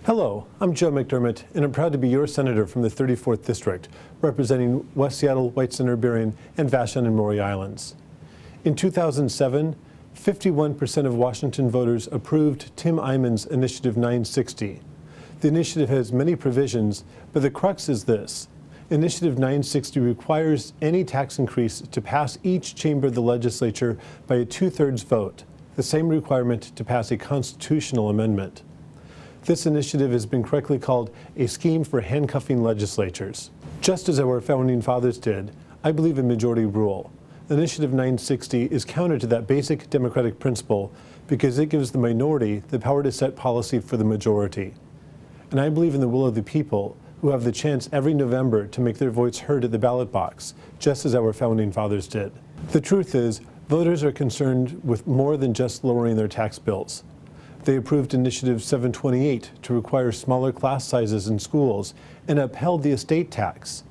Hello, I'm Joe McDermott, and I'm proud to be your senator from the 34th District, representing West Seattle, White Center, Berrien, and Vashon and Maury Islands. In 2007, 51% of Washington voters approved Tim Eyman's Initiative 960. The initiative has many provisions, but the crux is this. Initiative 960 requires any tax increase to pass each chamber of the legislature by a 2/3 vote, the same requirement to pass a constitutional amendment. This initiative has been correctly called a scheme for handcuffing legislatures. Just as our founding fathers did, I believe in majority rule. Initiative 960 is counter to that basic democratic principle because it gives the minority the power to set policy for the majority. And I believe in the will of the people, who have the chance every November to make their voice heard at the ballot box, just as our founding fathers did. The truth is, voters are concerned with more than just lowering their tax bills. They approved Initiative 728 to require smaller class sizes in schools and upheld the estate tax.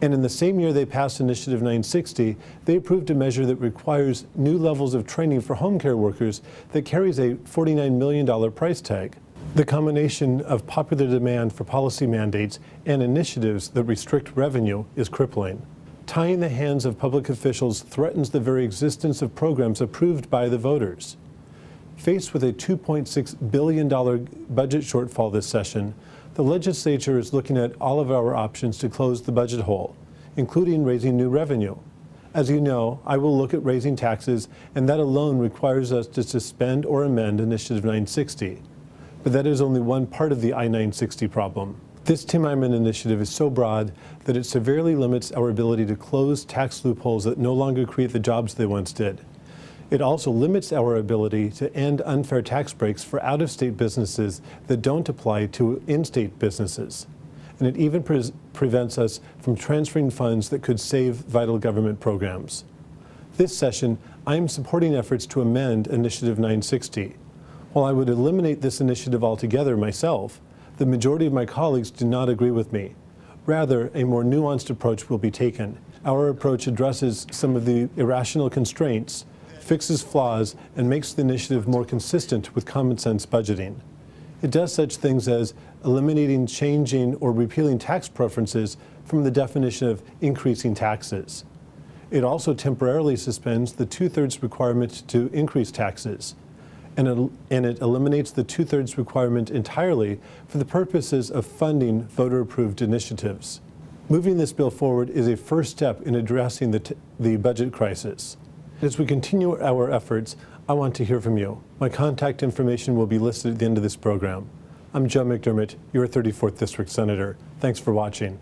And in the same year they passed Initiative 960, they approved a measure that requires new levels of training for home care workers that carries a $49 million price tag. The combination of popular demand for policy mandates and initiatives that restrict revenue is crippling. Tying the hands of public officials threatens the very existence of programs approved by the voters. Faced with a $2.6 billion budget shortfall this session, the legislature is looking at all of our options to close the budget hole, including raising new revenue. As you know, I will look at raising taxes, and that alone requires us to suspend or amend Initiative 960. But that is only one part of the I-960 problem. This Tim Eyman initiative is so broad that it severely limits our ability to close tax loopholes that no longer create the jobs they once did. It also limits our ability to end unfair tax breaks for out-of-state businesses that don't apply to in-state businesses. And it even prevents us from transferring funds that could save vital government programs. This session, I am supporting efforts to amend Initiative 960. While I would eliminate this initiative altogether myself, the majority of my colleagues do not agree with me. Rather, a more nuanced approach will be taken. Our approach addresses some of the irrational constraints, fixes flaws, and makes the initiative more consistent with common sense budgeting. It does such things as eliminating, changing, or repealing tax preferences from the definition of increasing taxes. It also temporarily suspends the 2/3 requirement to increase taxes, and it eliminates the 2/3 requirement entirely for the purposes of funding voter-approved initiatives. Moving this bill forward is a first step in addressing the budget crisis. As we continue our efforts, I want to hear from you. My contact information will be listed at the end of this program. I'm Joe McDermott, your 34th District Senator. Thanks for watching.